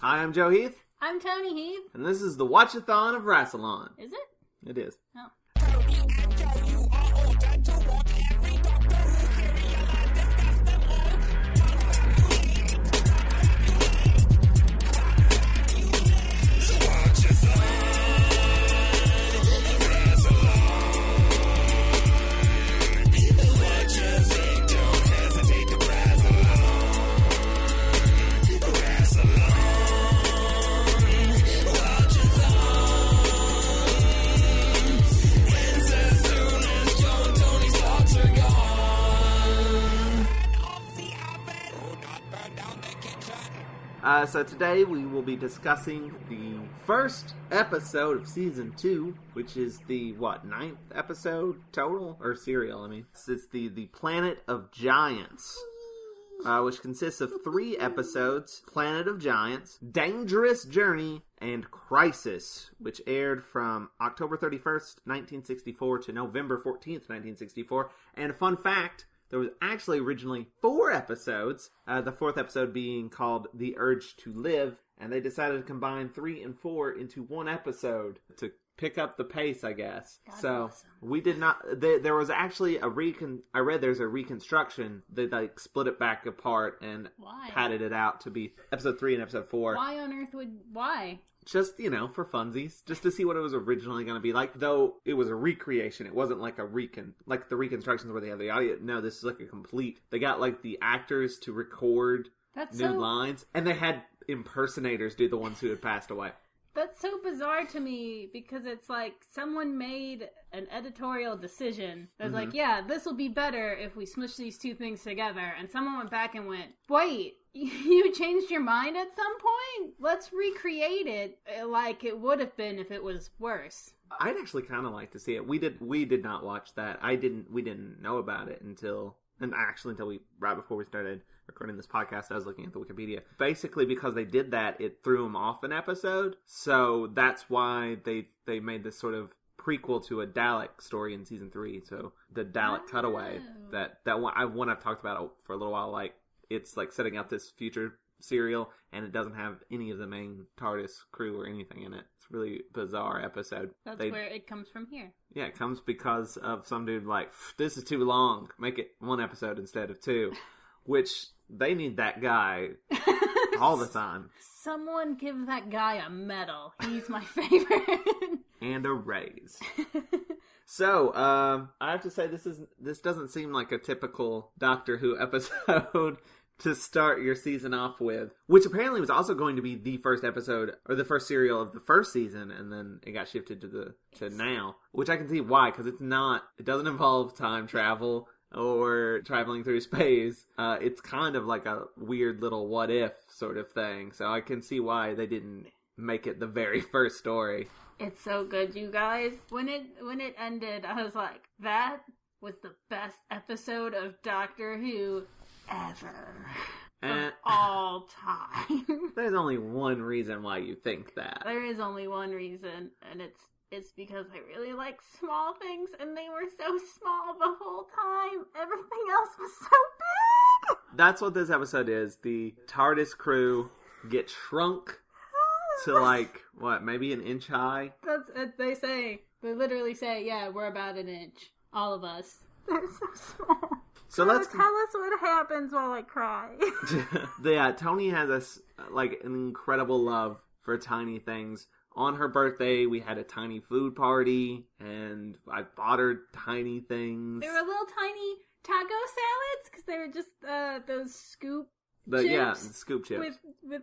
Hi, I'm Joe Heath. I'm Toni Heath. And this is the Watch-A-Thon of Rassilon. Is it? It is. Oh. So today we will be discussing the first episode of Season 2, which is the, 9th episode total? Or serial, I mean. It's the Planet of Giants, which consists of 3 episodes: Planet of Giants, Dangerous Journey, and Crisis, which aired from October 31st, 1964 to November 14th, 1964. And fun fact, there was actually originally 4 episodes, the 4th episode being called The Urge to Live, and they decided to combine 3 and 4 into one episode to pick up the pace, I guess. God so bless 'em. we did not. There was actually I read there's a reconstruction. They split it back apart and Why? padded it out to be episode 3 and episode 4. Why on earth why? Just, for funsies. Just to see what it was originally going to be like. Though it was a recreation. It wasn't like like the reconstructions where they have the audio. No, this is like a complete. They got like the actors to record new lines. And they had impersonators do the ones who had passed away. That's so bizarre to me because it's like someone made an editorial decision that's like, yeah, this will be better if we smush these 2 things together. And someone went back and went, wait, you changed your mind at some point? Let's recreate it like it would have been if it was worse. I'd actually kind of like to see it. We did not watch that. We didn't know about it until right before we started recording this podcast. I was looking at the Wikipedia. Basically, because they did that, it threw them off an episode. So that's why they made this sort of prequel to a Dalek story in season 3. So the Dalek cutaway, that one I've talked about for a little while. Like, it's like setting up this future serial, and it doesn't have any of the main TARDIS crew or anything in it. It's a really bizarre episode. That's where it comes from here. Yeah, it comes because of some dude like, this is too long. Make it 1 episode instead of 2. Which, they need that guy all the time. Someone give that guy a medal. He's my favorite. And a raise. So, I have to say this doesn't seem like a typical Doctor Who episode to start your season off with, which apparently was also going to be the first episode or the first serial of the first season, and then it got shifted to now, which I can see why, because it doesn't involve time travel or traveling through space. It's kind of like a weird little what if sort of thing, so I can see why they didn't make it the very first story. It's so good, you guys. When it ended, I was like, that was the best episode of Doctor Who ever. Of all time. There's only one reason why you think that. There is only one reason, and it's because I really like small things, and they were so small the whole time. Everything else was so big. That's what this episode is. The TARDIS crew get shrunk to like, maybe an inch high? That's it. They literally say, yeah, we're about an inch. All of us. They're so small. So let's tell us what happens while I cry. Toni has an incredible love for tiny things. On her birthday, we had a tiny food party, and I bought her tiny things. They were little tiny taco salads, because they were just those scoop chips. Scoop chips. With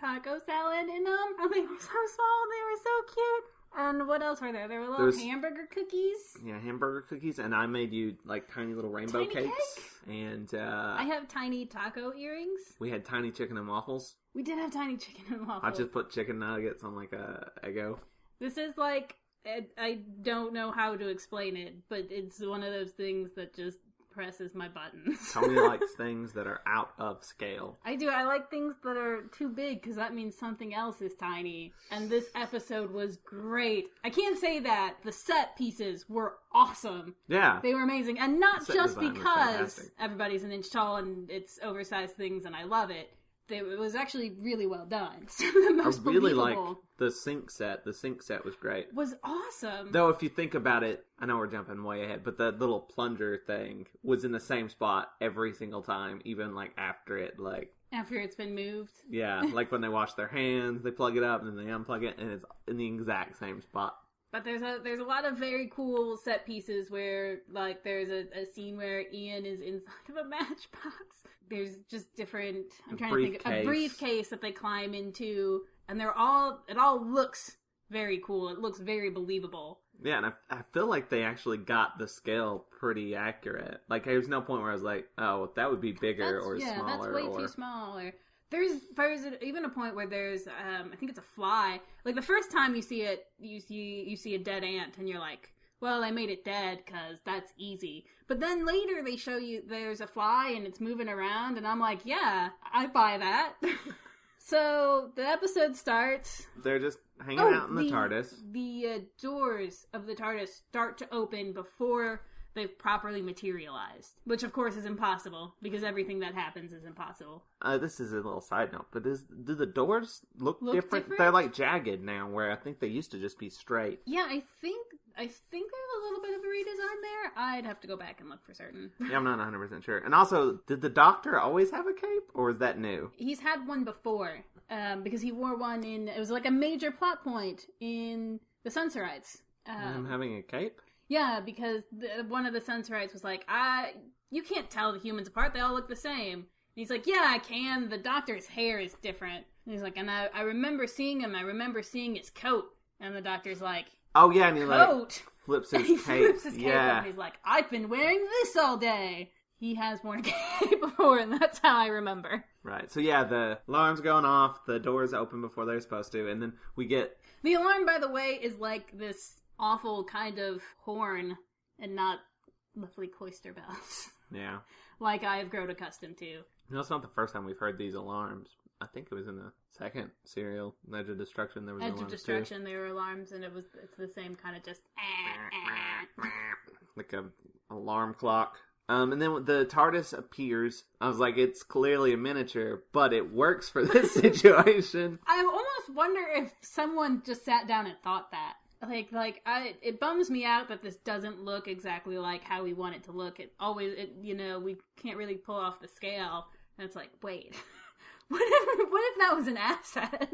taco salad in them. And they were so small, they were so cute. And what else were there? There were little hamburger cookies. Yeah, hamburger cookies. And I made you, like, tiny little rainbow cakes. And, I have tiny taco earrings. We had tiny chicken and waffles. We did have tiny chicken and waffles. I just put chicken nuggets on, like, a Eggo. This is, like, I don't know how to explain it, but it's one of those things that just presses my buttons. Toni likes things that are out of scale. I do. I like things that are too big because that means something else is tiny. And this episode was great. I can't say that. The set pieces were awesome. Yeah. They were amazing. And not just because everybody's an inch tall and it's oversized things and I love it. it was actually really well done. The most I really believable like the sink set. The sink set was great. was awesome. Though if you think about it, I know we're jumping way ahead, but the little plunger thing was in the same spot every single time, even like after it's been moved. Yeah, like when they wash their hands, they plug it up and then they unplug it, and it's in the exact same spot. But there's a lot of very cool set pieces where, like, there's a scene where Ian is inside of a matchbox. There's just different, I'm trying to think, a briefcase that they climb into, and it all looks very cool. It looks very believable. Yeah, and I feel like they actually got the scale pretty accurate. Like, there's no point where I was like, oh, that would be bigger or smaller. That's way too small. Or there's even a point where there's, I think it's a fly. Like, the first time you see it, you see a dead ant, and you're like, well, I made it dead because that's easy. But then later they show you there's a fly and it's moving around, and I'm like, yeah, I buy that. So the episode starts. They're just hanging out in the TARDIS. The doors of the TARDIS start to open before they've properly materialized, which of course is impossible because everything that happens is impossible. This is a little side note, but do the doors look different? They're like jagged now, where I think they used to just be straight. Yeah, I think there's a little bit of a redesign there. I'd have to go back and look for certain. Yeah, I'm not 100% sure. And also, did the Doctor always have a cape, or is that new? He's had one before, because he wore one it was like a major plot point in the Sensorites. Him having a cape? Yeah, because one of the Sensorites was like, you can't tell the humans apart, they all look the same. And he's like, yeah, I can, the Doctor's hair is different. And he's like, and I remember seeing him, I remember seeing his coat. And the Doctor's like, oh yeah, and he coat? Like flips his he cape. Flips his cape yeah. And he's like, I've been wearing this all day. He has worn a cape before, and that's how I remember. Right, so yeah, the alarm's going off, the doors open before they're supposed to, and then we get... The alarm, by the way, is like this awful kind of horn and not lovely cloister bells. Yeah. Like I've grown accustomed to. No, it's not the first time we've heard these alarms. I think it was in the second serial, Edge of Destruction. There was Edge of Destruction, there were alarms, and it's the same kind of just... like a alarm clock. And then the TARDIS appears. I was like, it's clearly a miniature, but it works for this situation. I almost wonder if someone just sat down and thought that. It bums me out that this doesn't look exactly like how we want it to look. We can't really pull off the scale. And it's like, wait, what if that was an asset?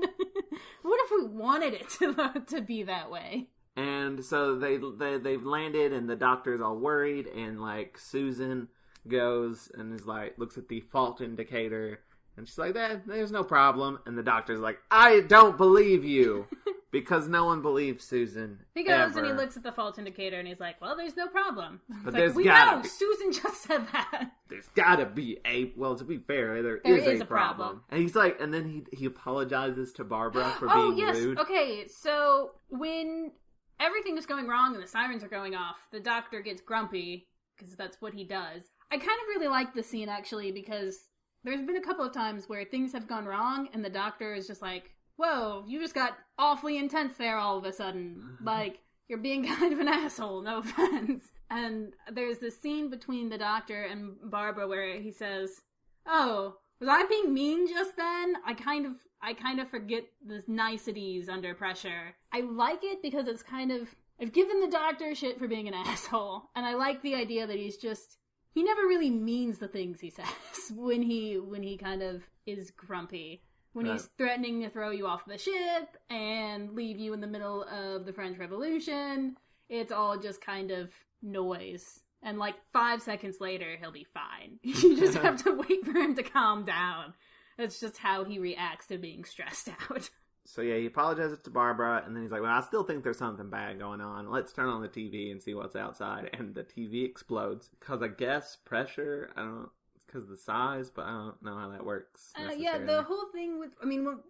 What if we wanted it to be that way? And so they've landed, and the Doctor's all worried, and like Susan goes and is like, looks at the fault indicator, and she's like, there's no problem. And the Doctor's like, I don't believe you. Because no one believes Susan. He goes and he looks at the fault indicator and he's like, well, there's no problem. But there's like, gotta be. Susan just said that. There's gotta be well, to be fair, there is a problem. And he's like, and then he apologizes to Barbara for being rude. Okay, so when everything is going wrong and the sirens are going off, the Doctor gets grumpy, because that's what he does. I kind of really like this scene, actually, because there's been a couple of times where things have gone wrong and the Doctor is just like, whoa, you just got awfully intense there all of a sudden. Like, you're being kind of an asshole, no offense. And there's this scene between the Doctor and Barbara where he says, oh, was I being mean just then? I kind of forget the niceties under pressure. I like it because it's kind of, I've given the Doctor shit for being an asshole. And I like the idea that he never really means the things he says when he kind of is grumpy. When he's threatening to throw you off the ship and leave you in the middle of the French Revolution, it's all just kind of noise. And like 5 seconds later, he'll be fine. You just have to wait for him to calm down. That's just how he reacts to being stressed out. So yeah, he apologizes to Barbara, and then he's like, well, I still think there's something bad going on. Let's turn on the TV and see what's outside. And the TV explodes. Because I guess pressure, I don't know. Because of the size, but I don't know how that works. Yeah, the whole thing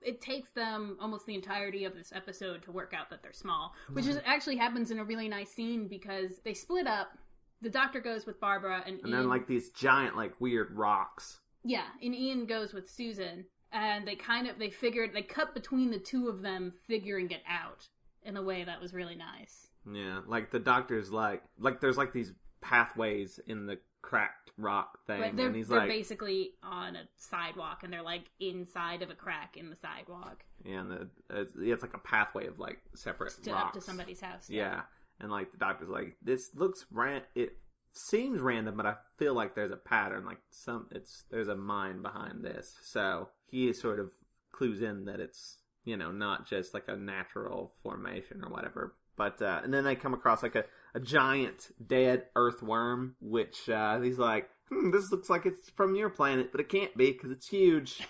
it takes them almost the entirety of this episode to work out that they're small, which actually happens in a really nice scene because they split up. The Doctor goes with Barbara, and Ian, then like these giant, like weird rocks. Yeah, and Ian goes with Susan, and they cut between the two of them, figuring it out in a way that was really nice. Yeah, like the Doctor's like there's like these pathways in the cracked rock thing. Right, And he's they're like... basically on a sidewalk, and they're, like, inside of a crack in the sidewalk. Yeah, and it's like a pathway of, like, separate rocks. Up to somebody's house. Yeah. And, like, the doctor's like, this looks it seems random, but I feel like there's a pattern, like, there's a mind behind this. So, he sort of clues in that it's, you know, not just, like, a natural formation or whatever. But, and then they come across, like, a giant dead earthworm, which, he's like, this looks like it's from your planet, but it can't be, because it's huge.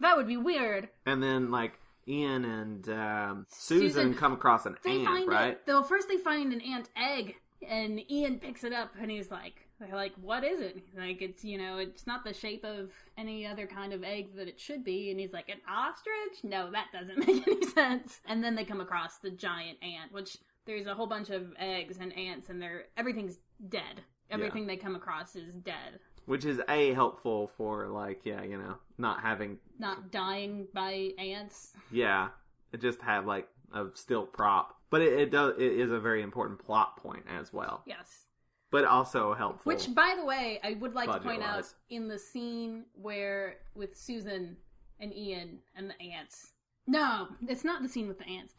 That would be weird. And then, like, Ian and Susan come across an ant, right? First they find an ant egg, and Ian picks it up, and he's like, they're like, what is it? Like, it's, you know, it's not the shape of any other kind of egg that it should be. And he's like, an ostrich? No, that doesn't make any sense. And then they come across the giant ant, which there's a whole bunch of eggs and ants, and everything's dead. Everything they come across is dead. Which is helpful for, like, yeah, you know, not dying by ants. Yeah, it just have, like, a still prop. But it is a very important plot point as well. Yes. But also helpful. Which, by the way, I would like to point out in the scene with Susan and Ian and the ants. No, it's not the scene with the ants.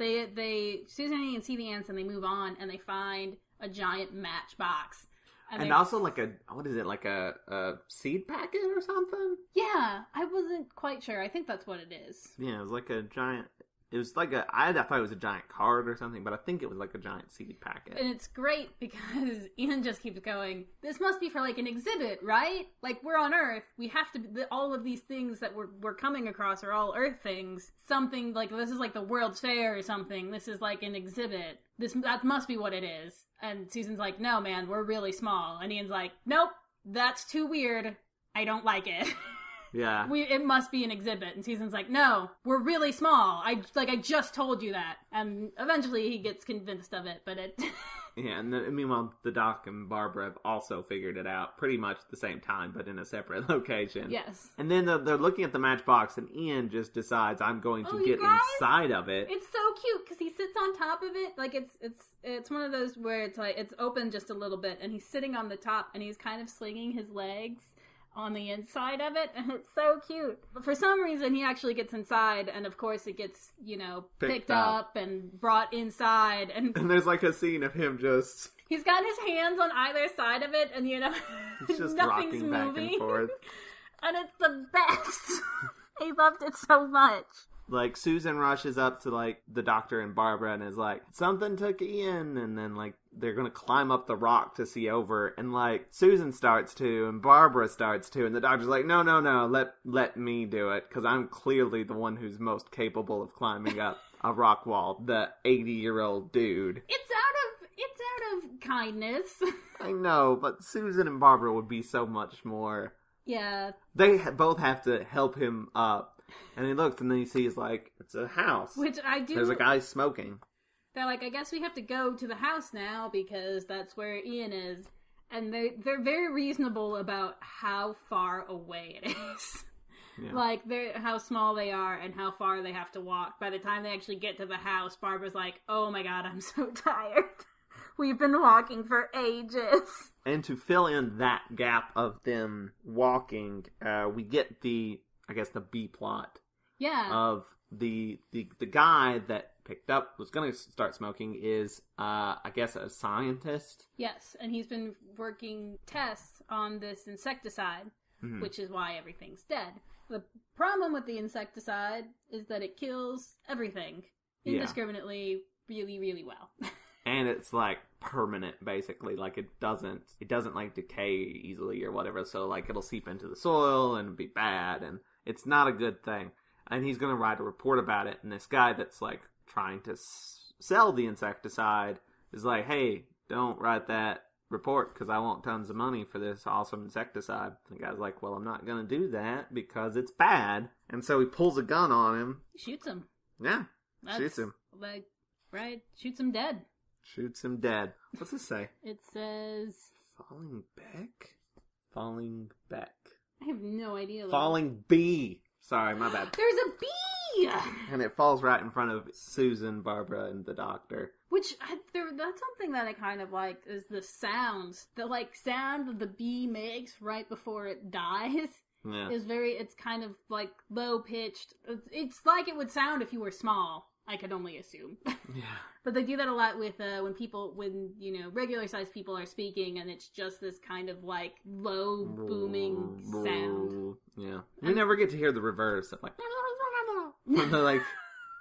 Susan and Ian see the ants and they move on and they find a giant matchbox. And also like a seed packet or something? Yeah, I wasn't quite sure. I think that's what it is. Yeah, it was like a giant... It was like I thought it was a giant card or something, but I think it was like a giant seed packet. And it's great because Ian just keeps going, this must be for like an exhibit, right? Like, we're on Earth. We have to, all of these things that we're coming across are all Earth things. Something like, this is like the World's Fair or something. This is like an exhibit. That must be what it is. And Susan's like, no, man, we're really small. And Ian's like, nope, that's too weird. I don't like it. Yeah. It must be an exhibit. And Susan's like, no, we're really small. I just told you that. And eventually he gets convinced of it, but it... Yeah, and meanwhile, the Doc and Barbara have also figured it out pretty much at the same time, but in a separate location. Yes. And then they're looking at the matchbox, and Ian just decides, I'm going to get inside of it. It's so cute, because he sits on top of it. Like, it's one of those where it's like, it's open just a little bit, and he's sitting on the top, and he's kind of slinging his legs on the inside of it, and it's so cute. But for some reason, he actually gets inside, and of course it gets, you know, picked up and brought inside. And there's like a scene of him just... He's got his hands on either side of it, and, you know, he's just nothing's rocking moving. Back and forth. And it's the best. I loved it so much. Like, Susan rushes up to, like, the Doctor and Barbara and is like, something took Ian, and then, like, they're gonna climb up the rock to see over, and, like, Susan starts to, and Barbara starts to, and the Doctor's like, no, let me do it, because I'm clearly the one who's most capable of climbing up a rock wall, the 80-year-old dude. It's out of kindness. I know, but Susan and Barbara would be so much more... Yeah. They both have to help him up. And he looks, and then he sees, like, it's a house. Which I do... There's a guy smoking. They're like, I guess we have to go to the house now, because that's where Ian is. And they're very reasonable about how far away it is. Yeah. Like, how small they are and how far they have to walk. By the time they actually get to the house, Barbara's like, oh my god, I'm so tired. We've been walking for ages. And to fill in that gap of them walking, we get the B plot. Yeah. Of the guy that picked up, was going to start smoking, is, I guess, a scientist. Yes, and he's been working tests on this insecticide, which is why everything's dead. The problem with the insecticide is that it kills everything indiscriminately, really, really well. And it's, like, permanent, basically. Like, it doesn't, like, decay easily or whatever, so, like, it'll seep into the soil and be bad, and it's not a good thing. And he's going to write a report about it, and this guy that's, like, trying to sell the insecticide is like, hey, don't write that report, because I want tons of money for this awesome insecticide. And the guy's like, well, I'm not going to do that, because it's bad. And so he pulls a gun on him. Shoots him. Yeah, shoots him. Like, right, shoots him dead. Shoots him dead. What's this say? It says... Falling Beck? Falling Beck. I have no idea. Falling Bee. Sorry, my bad. There's a bee! And it falls right in front of Susan, Barbara, and the doctor. Which, that's something that I kind of like, is the sounds. The, like, sound that the bee makes right before it dies is it's kind of, like, low-pitched. It's like it would sound if you were small, I could only assume. Yeah. But they do that a lot with, when regular-sized people are speaking, and it's just this kind of, like, low, booming sound. Yeah. You never get to hear the reverse of, like... like...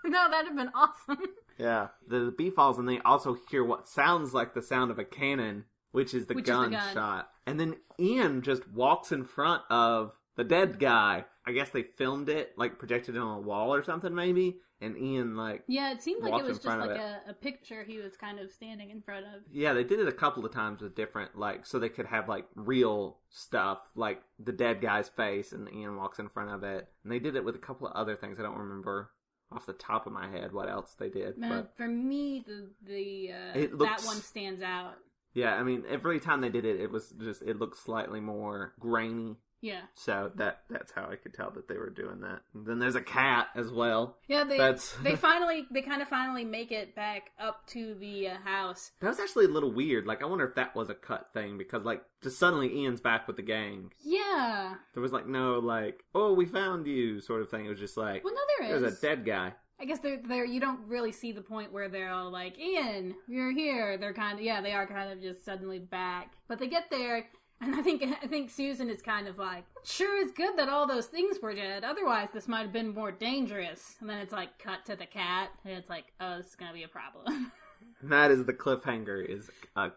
No, that'd have been awesome. Yeah. The bee falls, and they also hear what sounds like the sound of a cannon, which is the gun shot. And then Ian just walks in front of the dead guy. I guess they filmed it, like, projected it on a wall or something, maybe. And Ian, like... Yeah, it seemed like it was just, like, a picture he was kind of standing in front of. Yeah, they did it a couple of times with different, like, so they could have, like, real stuff, like the dead guy's face, and Ian walks in front of it. And they did it with a couple of other things. I don't remember off the top of my head what else they did. But for me, that one stands out. Yeah, I mean, every time they did it, it was just, it looked slightly more grainy. Yeah. So that's how I could tell that they were doing that. And then there's a cat as well. Yeah, they kind of finally make it back up to the house. That was actually a little weird. Like, I wonder if that was a cut thing, because, like, just suddenly Ian's back with the gang. Yeah. There was, like, no, like, oh, we found you sort of thing. It was just like, well, no, there's a dead guy. I guess they're you don't really see the point where they're all like, Ian, you're here. They're they are kind of just suddenly back. But they get there, and I think Susan is kind of like, it sure is good that all those things were dead. Otherwise, this might have been more dangerous. And then it's like cut to the cat, and it's like, oh, this is gonna be a problem. And that is the cliffhanger, is a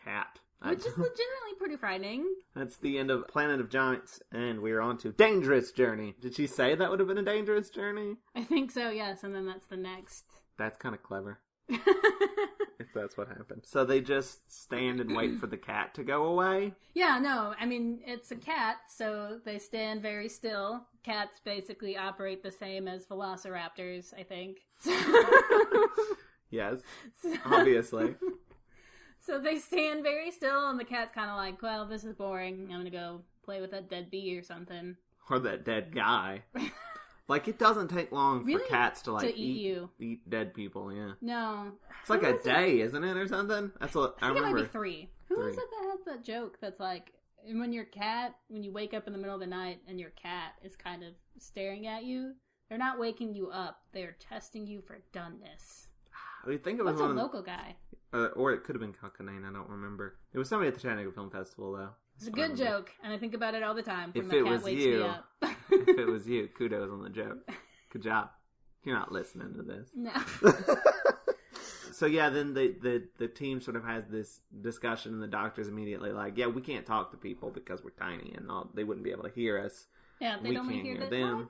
cat. Which is legitimately pretty frightening. That's the end of Planet of Giants, and we're on to Dangerous Journey. Did she say that would have been a dangerous journey? I think so, yes, and then that's the next. That's kind of clever. If that's what happened. So they just stand and wait for the cat to go away? Yeah, no, I mean, it's a cat, so they stand very still. Cats basically operate the same as velociraptors, I think. Yes, obviously. So they stand very still, and the cat's kind of like, well, this is boring. I'm going to go play with that dead bee or something. Or that dead guy. Like, it doesn't take long for cats to, like, eat dead people, yeah. No. It's like a day, isn't it, or something? That's what I remember. It might be 3. Who is it that has that joke that's like, when you wake up in the middle of the night and your cat is kind of staring at you, they're not waking you up. They're testing you for doneness. I think it was a local guy. Or it could have been Cockanain, I don't remember. It was somebody at the Chattanooga Film Festival, though. It's a good joke, and I think about it all the time. If it was you, if it was you, kudos on the joke. Good job. You're not listening to this. No. So yeah, then the team sort of has this discussion, and the doctor's immediately like, yeah, we can't talk to people because we're tiny, and they wouldn't be able to hear us. Yeah, they don't hear them.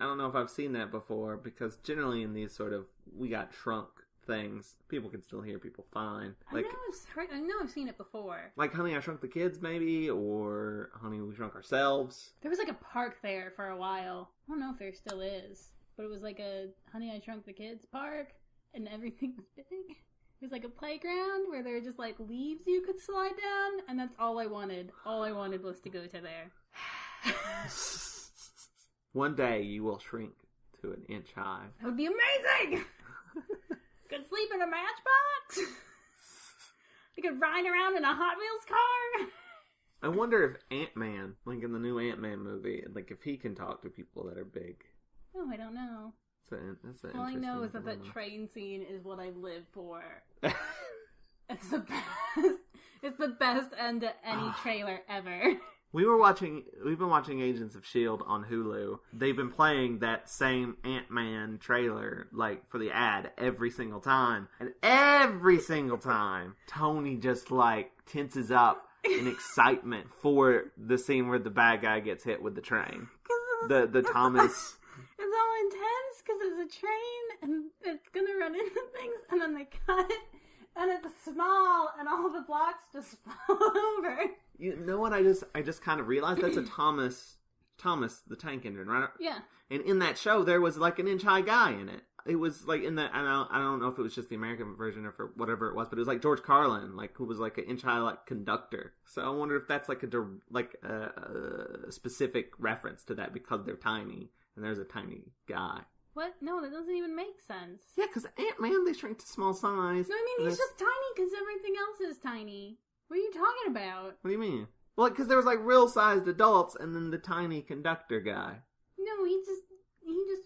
I don't know if I've seen that before, because generally in these sort of, we got shrunk things, people can still hear people fine. Like, I know I've seen it before. Like Honey, I Shrunk the Kids, maybe, or Honey, We Shrunk Ourselves. There was like a park there for a while. I don't know if there still is, but it was like a Honey, I Shrunk the Kids park, and everything was big. It was like a playground where there were just like leaves you could slide down, and that's all I wanted. All I wanted was to go to there. One day you will shrink to an inch high. That would be amazing! Could sleep in a matchbox. I could ride around in a Hot Wheels car. I wonder if Ant-Man, like in the new Ant-Man movie, like if he can talk to people that are big. Oh, I don't know. That's all I know is that train scene is what I live for. It's the best. It's the best end to any trailer ever. We've been watching Agents of S.H.I.E.L.D. on Hulu. They've been playing that same Ant-Man trailer, like, for the ad every single time. And every single time, Toni just, like, tenses up in excitement for the scene where the bad guy gets hit with the train. The Thomas... It's all intense, because it's a train, and it's gonna run into things, and then they cut it, and it's small, and all the blocks just fall over. You know what? I just kind of realized that's a Thomas the tank engine, right? Yeah. And in that show, there was like an inch high guy in it. it was like in the, I don't know if it was just the American version or for whatever it was, but it was like George Carlin, like who was like an inch high like conductor. So I wonder if that's like a specific reference to that because they're tiny and there's a tiny guy. What? No, that doesn't even make sense. Yeah, because Ant-Man, they shrink to small size. No, I mean, he's just tiny because everything else is tiny. What are you talking about? What do you mean? Well, because there was like real-sized adults and then the tiny conductor guy. No, he just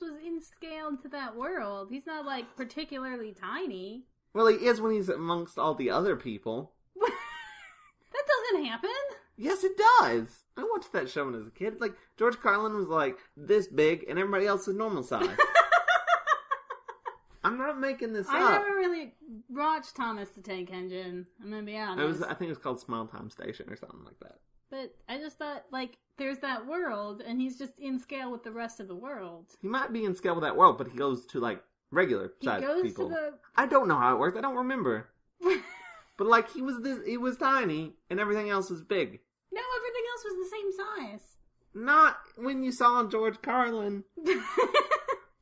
was in scale to that world. He's not, like, particularly tiny. Well, he is when he's amongst all the other people. That doesn't happen. Yes, it does. I watched that show when I was a kid. Like, George Carlin was, like, this big, and everybody else is normal size. I'm not making this up. I never really watched Thomas the Tank Engine. I'm gonna be honest. I think it was called Small Time Station or something like that. But I just thought, like, there's that world, and he's just in scale with the rest of the world. He might be in scale with that world, but he goes to, like, regular size people. To the... I don't know how it works. I don't remember. But, like, he was tiny, and everything else was big. No, everything else was the same size. Not when you saw George Carlin.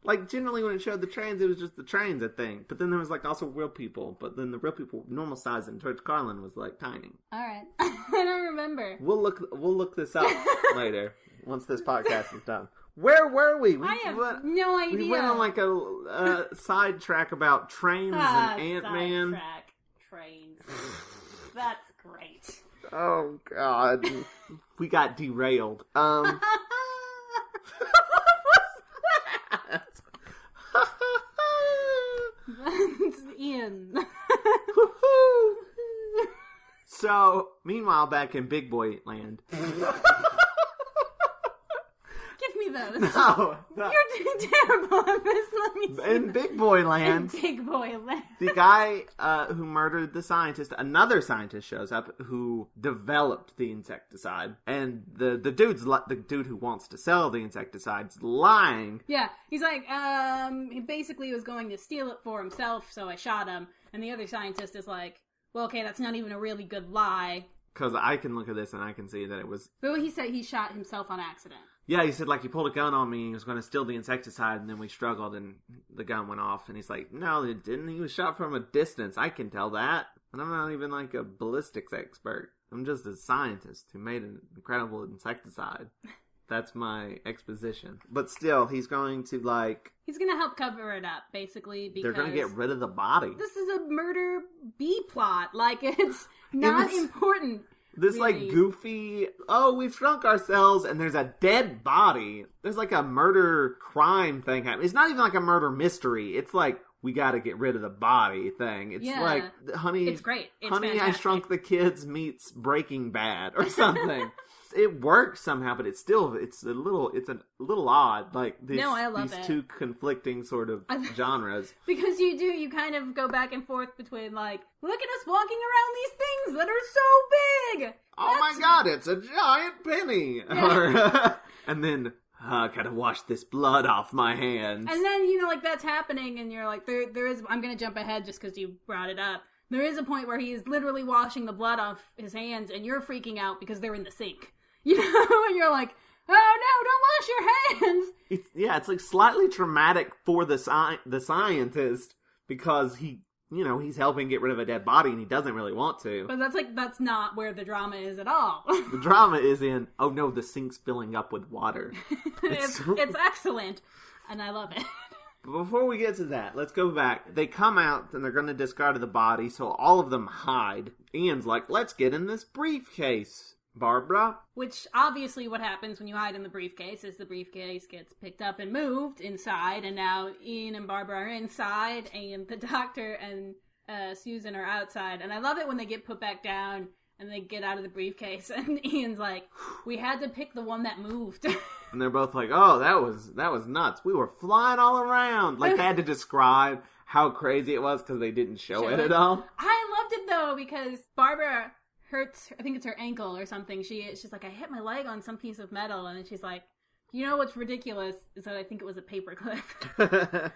Like, generally when it showed the trains, it was just the trains, I think. But then there was, like, also real people. But then the real people were normal size, and George Carlin was, like, tiny. Alright. I don't remember. We'll look this up later, once this podcast is done. Where were we? I have no idea. We went on, like, a sidetrack about trains and Ant-Man. Sidetrack. Trains. That's great. Oh, God. We got derailed. That's Ian. So, meanwhile, back in Big Boy Land. Give me those. No. You're terrible at this. Let me see. In Big Boy Land. In Big Boy Land. The guy who murdered the scientist, another scientist shows up who developed the insecticide. And the dude who wants to sell the insecticide's lying. Yeah, he's like, he basically was going to steal it for himself, so I shot him. And the other scientist is like, well, okay, that's not even a really good lie. Because I can look at this and I can see that it was... But he said he shot himself on accident. Yeah, he said, like, he pulled a gun on me, he was going to steal the insecticide, and then we struggled, and the gun went off. And he's like, no, it didn't. He was shot from a distance. I can tell that. And I'm not even, like, a ballistics expert. I'm just a scientist who made an incredible insecticide. That's my exposition. But still, he's going to, like... He's going to help cover it up, basically, because... They're going to get rid of the body. This is a murder B-plot. Like, it's not important. This, really. like, goofy, oh, we've shrunk ourselves, and there's a dead body. There's, like, a murder crime thing happening. It's not even, like, a murder mystery. It's, like, we gotta get rid of the body thing. It's like, honey... It's great. It's Honey, fantastic. I Shrunk the Kids meets Breaking Bad, or something. It works somehow, but it's a little odd. Like I love these it. two conflicting sort of genres. Because you kind of go back and forth between like, look at us walking around these things that are so big. Oh my God, it's a giant penny. And then gotta wash this blood off my hands. And then like that's happening, and you're like, there is. I'm gonna jump ahead just because you brought it up. There is a point where he is literally washing the blood off his hands, and you're freaking out because they're in the sink. You know, and you're like, oh no, don't wash your hands! It's like slightly traumatic for the scientist because he's helping get rid of a dead body and he doesn't really want to. But that's not where the drama is at all. The drama is in, oh no, the sink's filling up with water. It's excellent, and I love it. But before we get to that, let's go back. They come out and they're going to discard the body, so all of them hide. Ian's like, let's get in this briefcase, Barbara. Which, obviously, what happens when you hide in the briefcase is the briefcase gets picked up and moved inside, and now Ian and Barbara are inside, and the doctor and Susan are outside. And I love it when they get put back down and they get out of the briefcase, and Ian's like, we had to pick the one that moved. And they're both like, oh, that was nuts. We were flying all around. Like, they had to describe how crazy it was because they didn't show it at all. I loved it, though, because Barbara hurts, I think it's her ankle or something. She's like, I hit my leg on some piece of metal. And then she's like, you know what's ridiculous is that I think it was a paperclip.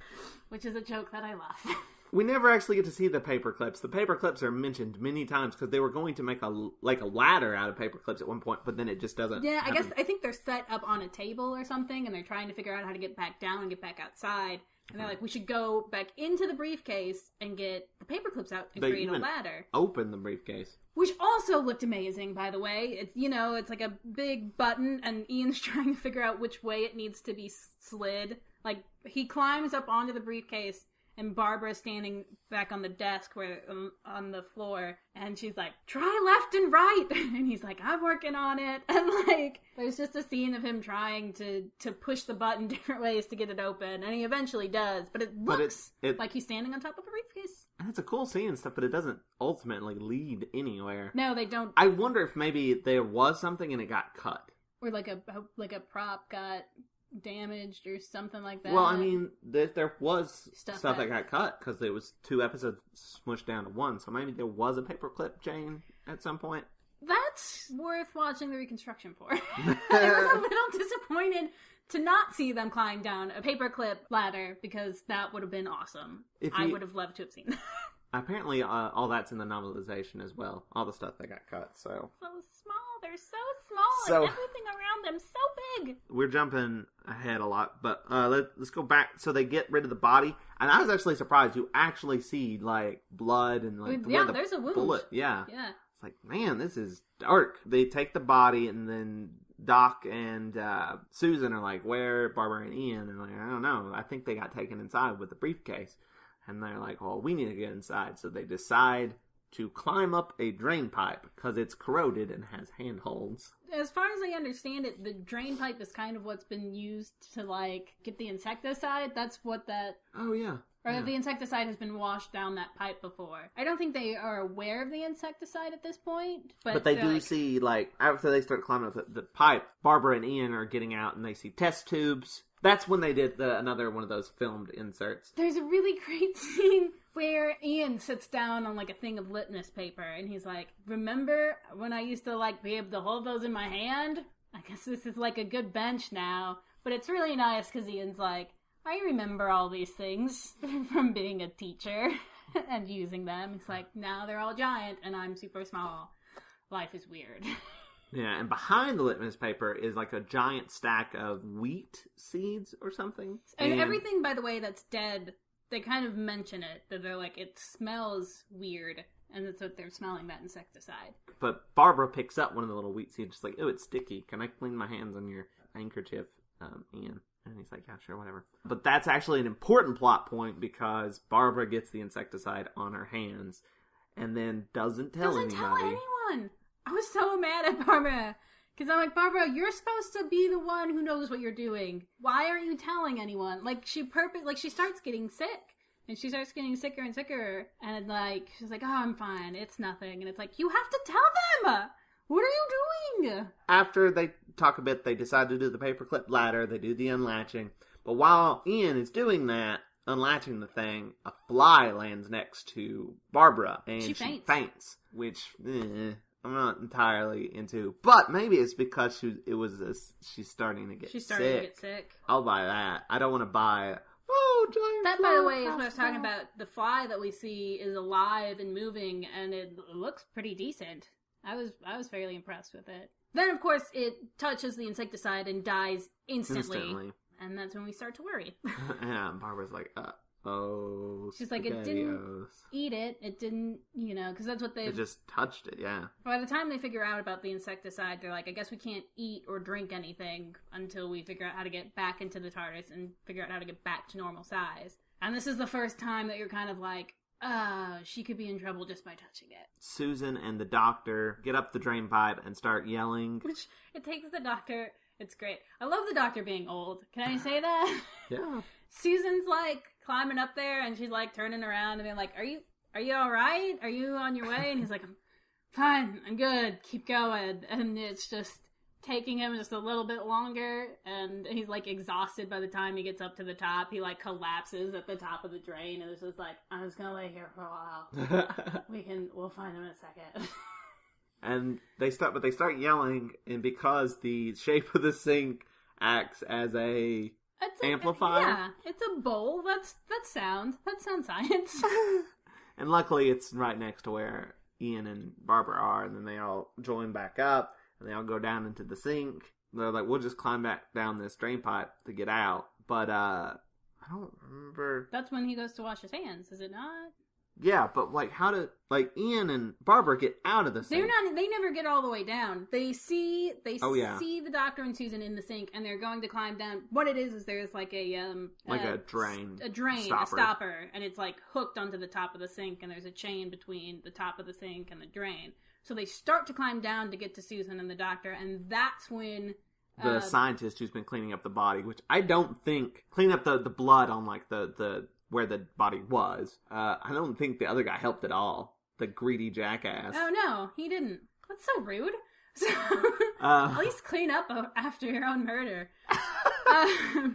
Which is a joke that I love. We never actually get to see the paper clips. The paper clips are mentioned many times because they were going to make a ladder out of paper clips at one point, but then it just doesn't. Yeah, happen. I think they're set up on a table or something, and they're trying to figure out how to get back down and get back outside. And they're like, we should go back into the briefcase and get the paper clips out and create a ladder. Open the briefcase. Which also looked amazing, by the way. It's, it's like a big button, and Ian's trying to figure out which way it needs to be slid. Like, he climbs up onto the briefcase, and Barbara's standing back on the desk on the floor, and she's like, try left and right! And he's like, I'm working on it. And, like, there's just a scene of him trying to push the button different ways to get it open, and he eventually does, but it looks like he's standing on top of a briefcase. And it's a cool scene and stuff, but it doesn't ultimately lead anywhere. No, they don't. I wonder if maybe there was something and it got cut. Or like a prop got damaged or something like that. Well, I mean, there was stuff that got cut because it was 2 episodes smushed down to 1, so maybe there was a paperclip chain at some point. That's worth watching the reconstruction for. I was a little disappointed to not see them climb down a paperclip ladder because that would have been awesome. I would have loved to have seen that. Apparently, all that's in the novelization as well. All the stuff that got cut, so... So small. They're so small, and everything around them so big. We're jumping ahead a lot, but let's go back. So they get rid of the body, and I was actually surprised. You actually see, like, blood and, like, there's a wound. Bullet. Yeah. Yeah. It's like, man, this is dark. They take the body, and then Doc and Susan are like, where Barbara and Ian? And like, I don't know. I think they got taken inside with the briefcase. And they're like, well, we need to get inside. So they decide to climb up a drain pipe because it's corroded and has handholds. As far as I understand it, the drain pipe is kind of what's been used to, like, get the insecticide. That's what that... Oh, yeah. Or the insecticide has been washed down that pipe before. I don't think they are aware of the insecticide at this point. But they do see, like, after they start climbing up the pipe, Barbara and Ian are getting out and they see test tubes. That's when they did another one of those filmed inserts. There's a really great scene where Ian sits down on, like, a thing of litmus paper, and he's like, remember when I used to, like, be able to hold those in my hand? I guess this is, like, a good bench now. But it's really nice because Ian's like, I remember all these things from being a teacher and using them. It's like, now they're all giant, and I'm super small. Life is weird. Yeah, and behind the litmus paper is like a giant stack of wheat seeds or something. And everything, by the way, that's dead, they kind of mention it. That they're like, it smells weird. And that's what they're smelling, that insecticide. But Barbara picks up one of the little wheat seeds. She's like, oh, it's sticky. Can I clean my hands on your handkerchief, Ian? And he's like, yeah, sure, whatever. But that's actually an important plot point because Barbara gets the insecticide on her hands and then doesn't tell anyone. I was so mad at Barbara. Because I'm like, Barbara, you're supposed to be the one who knows what you're doing. Why aren't you telling anyone? Like, she starts getting sick. And she starts getting sicker and sicker. And, like, she's like, oh, I'm fine. It's nothing. And it's like, you have to tell them! What are you doing? After they talk a bit, they decide to do the paperclip ladder. They do the unlatching. But while Ian is doing that, unlatching the thing, a fly lands next to Barbara. And she faints. Which, I'm not entirely into. But maybe it's because she's starting to get sick. She's starting to get sick. I'll buy that. I don't want to buy... giant that, by the way, is what I was talking about. The fly that we see is alive and moving, and it looks pretty decent. I was fairly impressed with it. Then, of course, it touches the insecticide and dies instantly. And that's when we start to worry. Yeah, Barbara's like, oh, she's like, it didn't eat it. It didn't, because that's what It just touched it, yeah. By the time they figure out about the insecticide, they're like, I guess we can't eat or drink anything until we figure out how to get back into the TARDIS and figure out how to get back to normal size. And this is the first time that you're kind of like, she could be in trouble just by touching it. Susan and the doctor get up the drain pipe and start yelling. Which, it takes the doctor... It's great. I love the doctor being old. Can I say that? Yeah. Susan's like climbing up there and she's like turning around and they're like, Are you alright? Are you on your way? And he's like, I'm fine, I'm good, keep going. And it's just taking him just a little bit longer and he's like exhausted by the time he gets up to the top. He like collapses at the top of the drain and it's just like, I'm just gonna lay here for a while. We'll find him in a second. And they start yelling, and because the shape of the sink acts as a amplifier. Yeah, it's a bowl. That's sound. That sounds science. And luckily, it's right next to where Ian and Barbara are, and then they all join back up, and they all go down into the sink. They're like, we'll just climb back down this drain pipe to get out. But, I don't remember. That's when he goes to wash his hands, is it not? Yeah, but, like, how do, like, Ian and Barbara get out of the sink? They never get all the way down. They see the doctor and Susan in the sink, and they're going to climb down. What it is there's like a drain. A stopper, and it's, like, hooked onto the top of the sink, and there's a chain between the top of the sink and the drain. So they start to climb down to get to Susan and the doctor, and that's when the scientist who's been cleaning up the body, which I don't think cleaning up the blood on like the where the body was. I don't think the other guy helped at all. The greedy jackass. Oh no, he didn't. That's so rude. So, at least clean up after your own murder.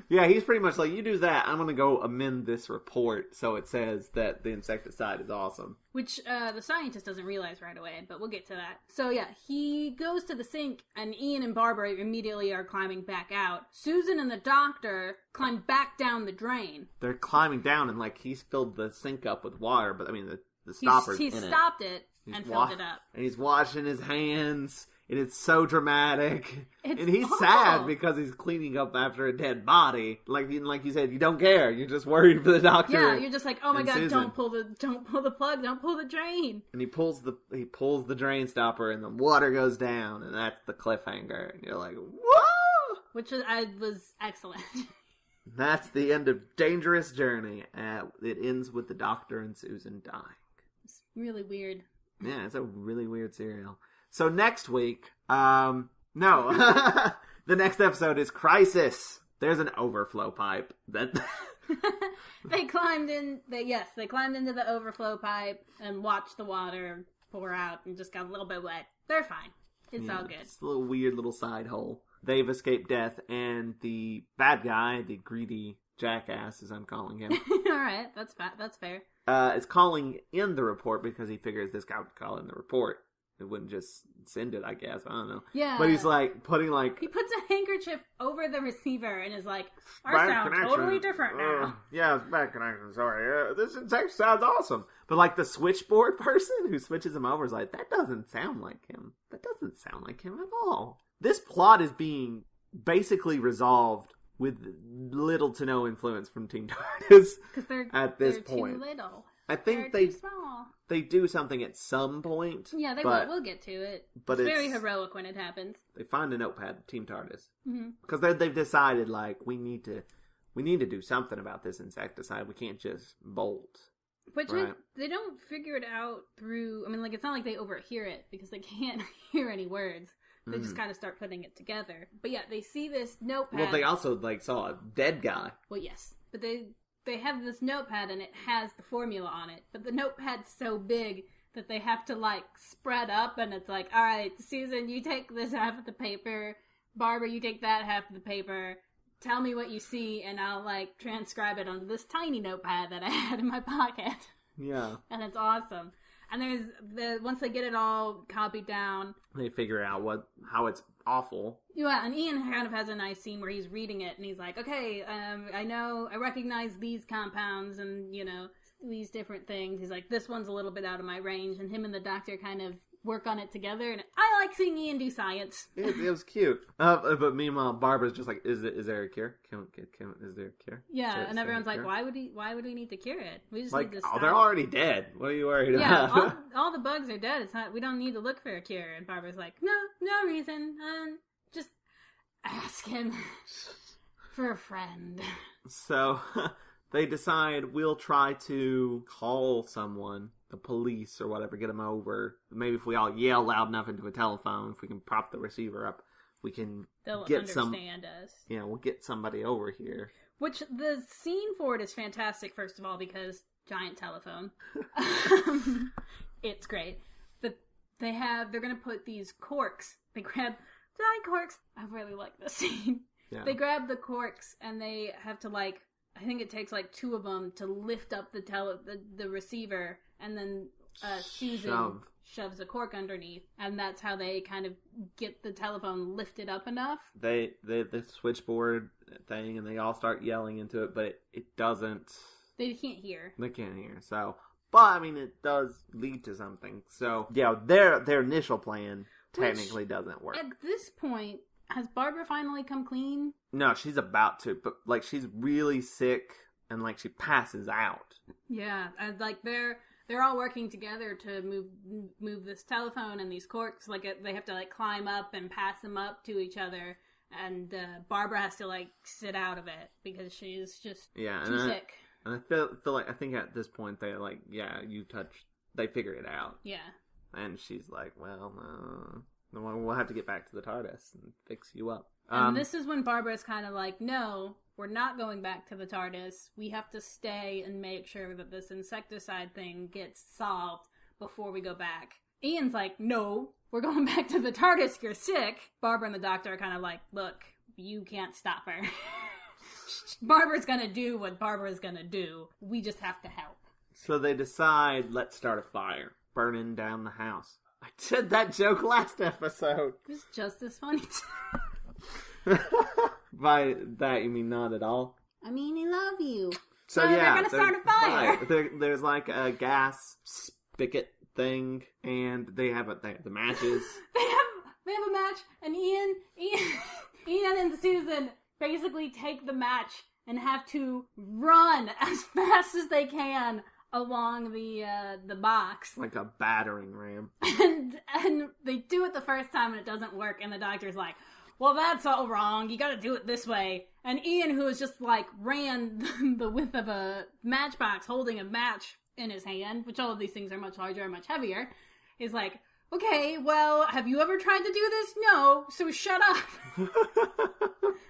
Yeah, he's pretty much like, you do that, I'm going to go amend this report so it says that the insecticide is awesome. Which the scientist doesn't realize right away, but we'll get to that. So yeah, he goes to the sink, and Ian and Barbara immediately are climbing back out. Susan and the doctor climb back down the drain. They're climbing down, and like, he's filled the sink up with water, but I mean, the stopper's he's in it. Stopped it and filled it up. And he's washing his hands. And it's so dramatic. And he's awful. sad because he's cleaning up after a dead body. Like you said, you don't care. You're just worried for the doctor. Yeah, you're just like, oh my god, Susan. don't pull the plug, don't pull the drain. And he pulls the drain stopper, and the water goes down, and that's the cliffhanger. And you're like, whoa! Which was excellent. That's the end of Dangerous Journey. It ends with the doctor and Susan dying. It's really weird. Yeah, it's a really weird serial. So next week, the next episode is Crisis. There's an overflow pipe that they climbed into the overflow pipe and watched the water pour out and just got a little bit wet. They're fine. It's all good. It's a little weird little side hole. They've escaped death, and the bad guy, the greedy jackass, as I'm calling him. All right, that's fair. Is calling in the report because he figures this guy would call in the report. It wouldn't just send it, I guess. I don't know. Yeah. But he's like putting he puts a handkerchief over the receiver and is like, our sound totally different now. Yeah, it's bad connection. Sorry. This sounds awesome. But like the switchboard person who switches him over is like, that doesn't sound like him. That doesn't sound like him at all. This plot is being basically resolved with little to no influence from Team TARDIS at this point. Too little. I think they do something at some point. Yeah, they will. We'll get to it. But it's very heroic when it happens. They find a notepad, Team TARDIS, because they've decided like we need to do something about this insecticide. We can't just bolt. Which they don't figure it out through. I mean, like it's not like they overhear it because they can't hear any words. They just kind of start putting it together. But yeah, they see this notepad. Well, they also like saw a dead guy. Well, yes, but they have this notepad and it has the formula on it, but the notepad's so big that they have to like spread up, and it's like, all right, Susan, you take this half of the paper, Barbara, you take that half of the paper, tell me what you see, and I'll like transcribe it onto this tiny notepad that I had in my pocket. Yeah. And it's awesome. And once they get it all copied down, they figure out how it's awful. Yeah, and Ian kind of has a nice scene where he's reading it and he's like, okay, I recognize these compounds and, these different things. He's like, this one's a little bit out of my range, and him and the doctor kind of work on it together, and I like seeing Ian do science. It was cute. But meanwhile, Barbara's just like, is there a cure? Is there a cure? Yeah, and everyone's like, why would we need to cure it? We just need to stop. They're already dead. What are you worried about? Yeah, all the bugs are dead. It's not. We don't need to look for a cure. And Barbara's like, no reason. Just ask him for a friend. So they decide we'll try to call someone. The police or whatever, get them over. Maybe if we all yell loud enough into a telephone, if we can prop the receiver up, we can understand us. Yeah, we'll get somebody over here. Which the scene for it is fantastic, first of all, because giant telephone. It's great. But they're going to put these corks. They grab giant corks. I really like this scene. Yeah. They grab the corks and they have to I think it takes two of them to lift up the receiver, and then Susan shoves a cork underneath, and that's how they kind of get the telephone lifted up enough. The switchboard thing, and they all start yelling into it, but it doesn't... They can't hear. They can't hear, so... But, I mean, it does lead to something. So, yeah, their initial plan technically doesn't work. At this point, has Barbara finally come clean? No, she's about to, but, like, she's really sick, and, like, she passes out. Yeah, and, like, they're all working together to move this telephone and these corks. Like, they have to, like, climb up and pass them up to each other. And Barbara has to, like, sit out of it because she's just too sick. And I feel like, I think at this point, they're like, yeah, they figure it out. Yeah. And she's like, well, we'll have to get back to the TARDIS and fix you up. And this is when Barbara's kind of like, no, we're not going back to the TARDIS. We have to stay and make sure that this insecticide thing gets solved before we go back. Ian's like, no, we're going back to the TARDIS. You're sick. Barbara and the doctor are kind of like, look, you can't stop her. Barbara's gonna do what Barbara's gonna do. We just have to help. So they decide, let's start a fire. Burning down the house. I did that joke last episode. It's just as funny. By that, you mean not at all? I mean, I love you. So yeah, they're gonna start a fire. There's like a gas spigot thing, and they have the matches. they have a match, and Ian and Susan basically take the match and have to run as fast as they can along the box. Like a battering ram. And they do it the first time and it doesn't work, and the doctor's like, well, that's all wrong. You gotta do it this way. And Ian, who has just, like, ran the width of a matchbox holding a match in his hand, which all of these things are much larger and much heavier, is like, okay, well, have you ever tried to do this? No, so shut up.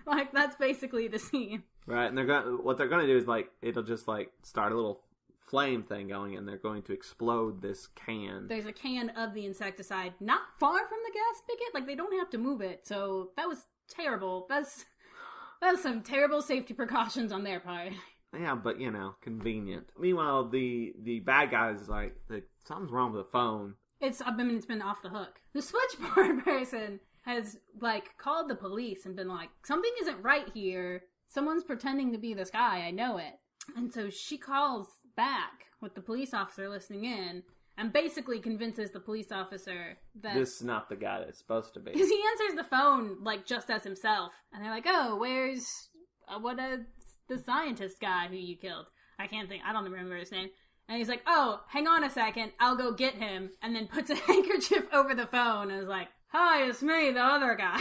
Like, that's basically the scene. Right, and what they're gonna do is, like, it'll just, like, start a little flame thing going, and they're going to explode this can. There's a can of the insecticide not far from the gas spigot. Like, they don't have to move it, so that was terrible. That's some terrible safety precautions on their part. Yeah, but, convenient. Meanwhile, the bad guy's like, something's wrong with the phone. It's been off the hook. The switchboard person has, like, called the police and been like, something isn't right here. Someone's pretending to be this guy. I know it. And so she calls back with the police officer listening in and basically convinces the police officer that this is not the guy that's supposed to be. Because he answers the phone, like, just as himself. And they're like, oh, where's the scientist guy who you killed? I don't remember his name. And he's like, oh, hang on a second, I'll go get him. And then puts a handkerchief over the phone and is like, hi, it's me, the other guy.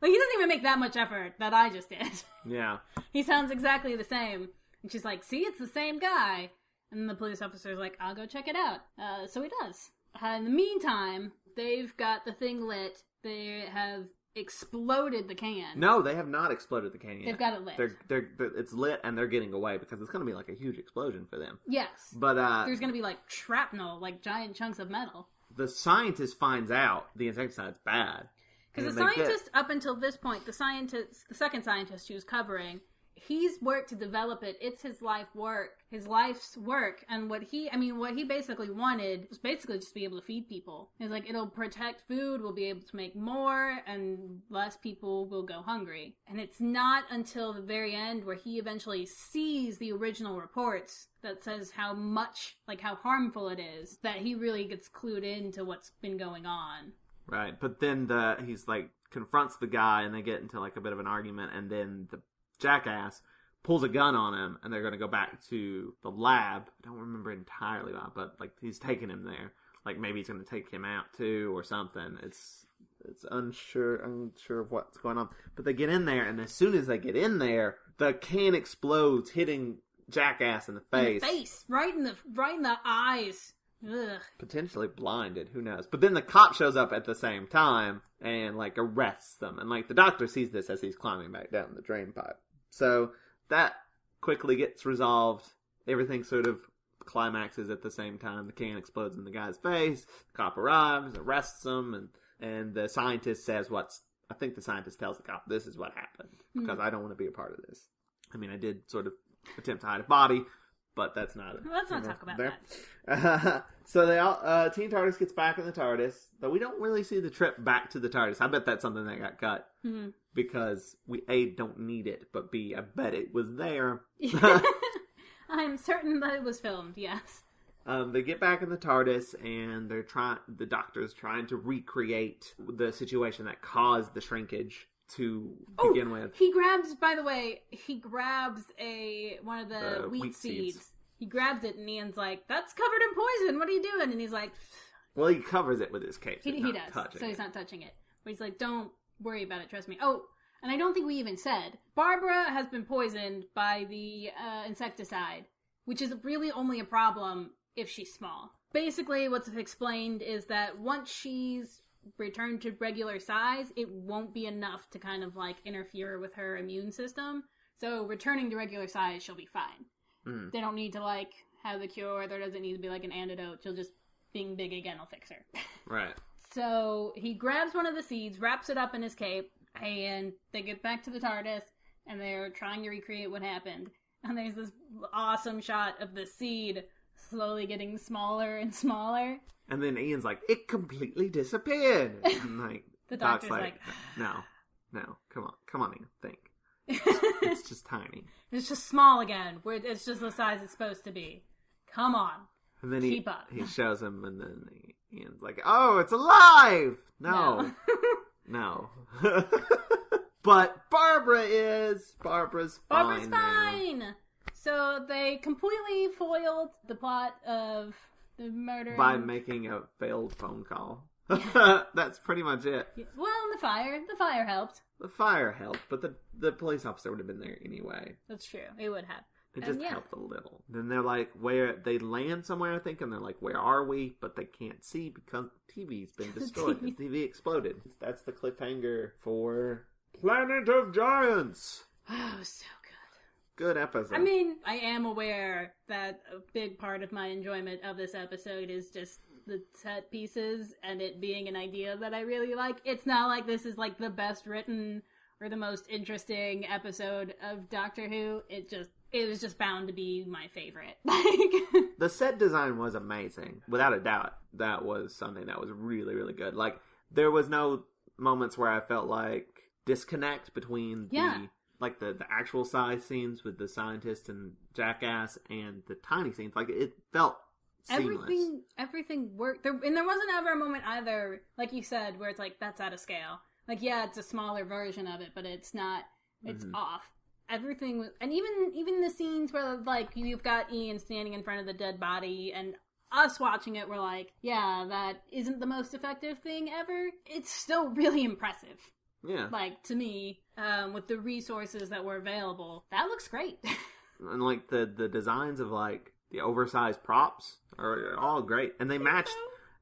Like, he doesn't even make that much effort that I just did. Yeah. He sounds exactly the same. And she's like, see, it's the same guy. And the police officer's like, I'll go check it out. So he does. In the meantime, they've got the thing lit. They have exploded the can. No, they have not exploded the can yet. They've got it lit. They're it's lit, and they're getting away because it's going to be like a huge explosion for them. Yes. But there's going to be like shrapnel, like giant chunks of metal. The scientist finds out the insecticide's bad. Because the scientist, up until this point, the second scientist who's covering, he's worked to develop it. It's his life's work. And what he basically wanted was basically just to be able to feed people. He's like, it'll protect food, we'll be able to make more, and less people will go hungry. And it's not until the very end where he eventually sees the original reports that says how harmful it is, that he really gets clued into what's been going on. Right, but then he's like confronts the guy, and they get into like a bit of an argument, and then the jackass pulls a gun on him, and they're going to go back to the lab. I don't remember entirely about, but like he's taking him there. Like maybe he's going to take him out too, or something. It's unsure of what's going on. But they get in there, and as soon as they get in there, the can explodes, hitting jackass in the face. Right in the eyes. Ugh. Potentially blinded, who knows? But then the cop shows up at the same time and like arrests them, and like the doctor sees this as he's climbing back down the drain pipe. So that quickly gets resolved. Everything sort of climaxes at the same time. The can explodes in the guy's face. The cop arrives, arrests him, and the scientist says I think the scientist tells the cop, this is what happened, because I don't want to be a part of this. I mean, I did sort of attempt to hide a body, but that's not it. Let's not talk about that. So they all Team TARDIS gets back in the TARDIS, but we don't really see the trip back to the TARDIS. I bet that's something that got cut because we A, don't need it, but B, I bet it was there. I'm certain that it was filmed, yes. They get back in the TARDIS, and the Doctor's trying to recreate the situation that caused the shrinkage to begin with. He grabs one of the wheat seeds. He grabs it, and Ian's like, "That's covered in poison. What are you doing?" And he's like, well, he covers it with his cape. He does, so he's not touching it. But he's like, "Don't worry about it, trust me." Oh, and I don't think we even said, Barbara has been poisoned by the insecticide, which is really only a problem if she's small. Basically, what's explained is that once she's returned to regular size, it won't be enough to kind of like interfere with her immune system. So returning to regular size, she'll be fine. Mm. They don't need to like have the cure. There doesn't need to be like an antidote. She'll just, being big again will fix her. Right. So he grabs one of the seeds, wraps it up in his cape, and they get back to the TARDIS, and they're trying to recreate what happened. And there's this awesome shot of the seed slowly getting smaller and smaller. And then Ian's like, it completely disappeared. And like, the Doctor's like, no, come on, Ian, think. It's just tiny. It's just small again. It's just the size it's supposed to be. Come on. And then he shows him, and then Ian's like, oh, it's alive! No. No. But Barbara's fine. Now. So they completely foiled the plot of the murder by making a failed phone call. That's pretty much it. Well, the fire helped. The fire helped, but the police officer would have been there anyway. That's true. It would have. It just helped a little. Then they're like, they land somewhere, I think, and they're like, where are we? But they can't see because the TV's been destroyed. The TV exploded. That's the cliffhanger for Planet of Giants. Oh, so good. Good episode. I mean, I am aware that a big part of my enjoyment of this episode is just the set pieces and it being an idea that I really like. It's not like this is like the best written or the most interesting episode of Doctor Who. It was just bound to be my favorite. The set design was amazing. Without a doubt, that was something that was really, really good. Like, there was no moments where I felt like disconnect between the actual size scenes with the scientist and Jackass and the tiny scenes. Like, it felt seamless. Everything worked. And there wasn't ever a moment either, like you said, where it's like, that's out of scale. Like, yeah, it's a smaller version of it, but it's not, it's off. Everything was, and even the scenes where, like, you've got Ian standing in front of the dead body, and us watching it, we're like, yeah, that isn't the most effective thing ever. It's still really impressive. Yeah. Like, to me, with the resources that were available, that looks great. And, like, the designs of, like, the oversized props are all great. And they matched...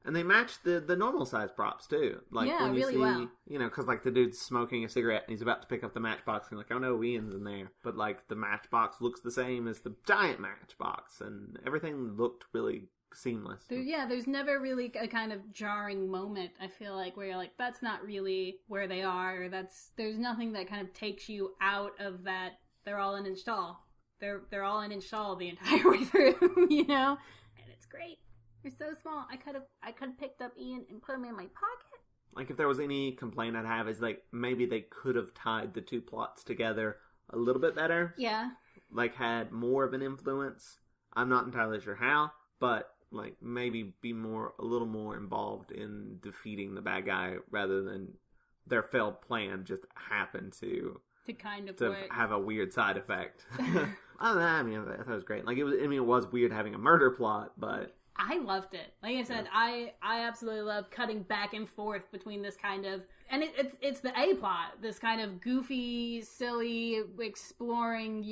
And they match the normal size props too. Like when you see, well. You know, because like the dude's smoking a cigarette and he's about to pick up the matchbox and you're like, oh no, Ian's in there. But like the matchbox looks the same as the giant matchbox and everything looked really seamless. There's never really a kind of jarring moment, I feel like, where you're like, that's not really where they are. Or there's nothing that kind of takes you out of that. They're all in install. They're all in install the entire way through, you know? And it's great. They're so small. I could have picked up Ian and put him in my pocket. Like, if there was any complaint I'd have is, like, maybe they could have tied the two plots together a little bit better. Yeah. Like, had more of an influence. I'm not entirely sure how, but, like, maybe be a little more involved in defeating the bad guy rather than their failed plan just happened to kind of have a weird side effect. I don't know. I mean, I thought it was great. Like, it was weird having a murder plot, but... I loved it. Like I said, yeah. I absolutely love cutting back and forth between this kind of... And it's the A-plot. This kind of goofy, silly, exploring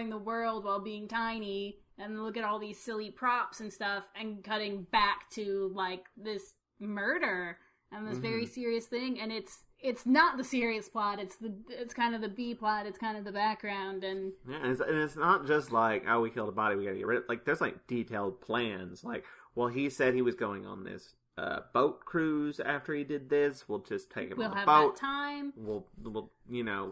the world while being tiny. And look at all these silly props and stuff. And cutting back to, like, this murder. And this very serious thing. And it's not the serious plot. It's kind of the B plot. It's kind of the background, and it's not just like, oh, we killed a body, we gotta get rid of it. Like, there's like detailed plans. Like, well, he said he was going on this boat cruise after he did this. We'll just take him on the boat. We'll have that time. We'll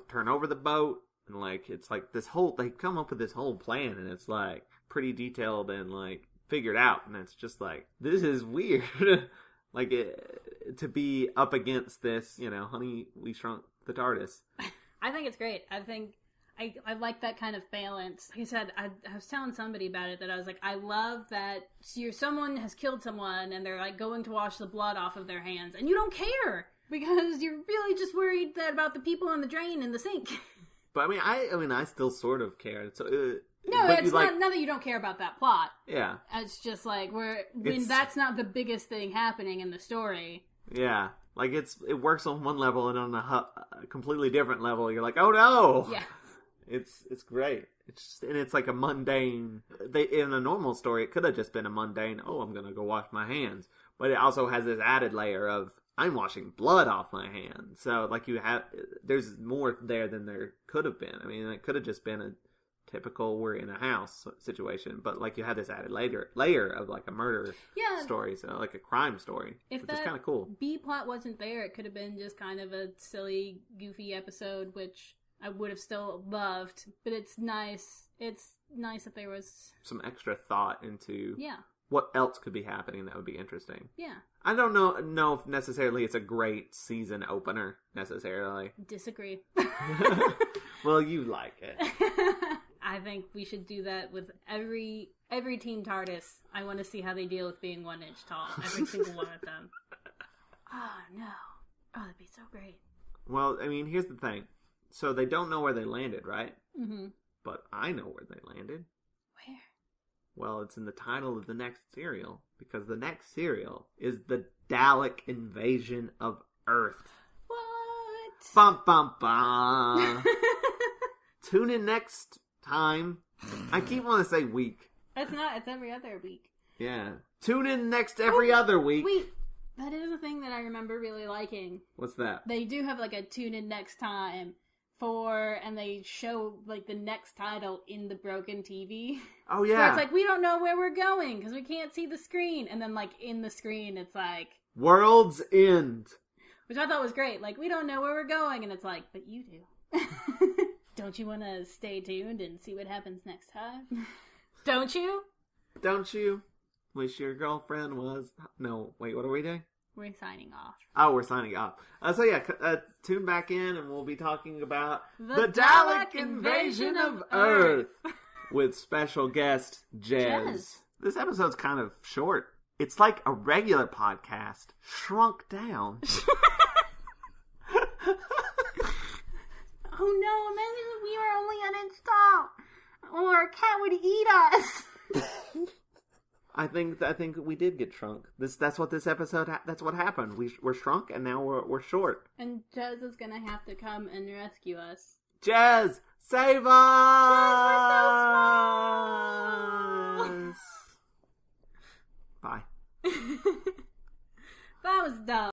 turn over the boat, and like it's like this whole they come up with this whole plan, and it's like pretty detailed and like figured out, and it's just like, this is weird. Like, to be up against this, honey, we shrunk the TARDIS. I think it's great. I think I like that kind of balance. Like I said, I was telling somebody about it that I was like, I love that someone has killed someone and they're like going to wash the blood off of their hands and you don't care because you're really just worried about the people on the drain in the sink. But I mean, I still sort of care. So, no, it's not that you don't care about that plot. Yeah. It's just like when that's not the biggest thing happening in the story. Yeah. Like, it works on one level and on a completely different level, you're like, oh no! Yeah. It's great. It's like a mundane... in a normal story, it could have just been a mundane, oh, I'm gonna go wash my hands. But it also has this added layer of, I'm washing blood off my hands. So, like, there's more there than there could have been. I mean, it could have just been a typical we're in a house situation, but like you had this added layer of like a murder story, so like a crime story, which is kind of cool. B plot wasn't there, it could have been just kind of a silly, goofy episode, which I would have still loved. But it's nice. It's nice that there was some extra thought into yeah what else could be happening that would be interesting. Yeah. I don't know if necessarily it's a great season opener necessarily. Disagree. Well, you like it. I think we should do that with every Team TARDIS. I want to see how they deal with being 1 inch tall. Every single one of them. Oh, no. Oh, that'd be so great. Well, I mean, here's the thing. So they don't know where they landed, right? Mm-hmm. But I know where they landed. Where? Well, it's in the title of the next serial. Because the next serial is the Dalek Invasion of Earth. What? Bum, bum, bum. Tune in next time. I keep wanting to say week. It's not. It's every other week. Yeah. Tune in next every other week. Wait. That is a thing that I remember really liking. What's that? They do have like a tune in next time and they show like the next title in the broken TV. Oh yeah. Where it's like, we don't know where we're going because we can't see the screen. And then like in the screen it's like World's End. Which I thought was great. Like, we don't know where we're going. And it's like, but you do. Don't you want to stay tuned and see what happens next time? Don't you? Don't you wish your girlfriend was... No, wait, what are we doing? We're signing off. Oh, we're signing off. So yeah, tune back in and we'll be talking about the Dalek Invasion of Earth. With special guest Jez. This episode's kind of short. It's like a regular podcast shrunk down. Oh no, imagine if we were only an inch tall. Or a cat would eat us. I think we did get shrunk. That's what this episode. That's what happened. We're shrunk, and now we're short. And Jez is gonna have to come and rescue us. Jez, save us! Jez, we're so small. Bye. That was dumb.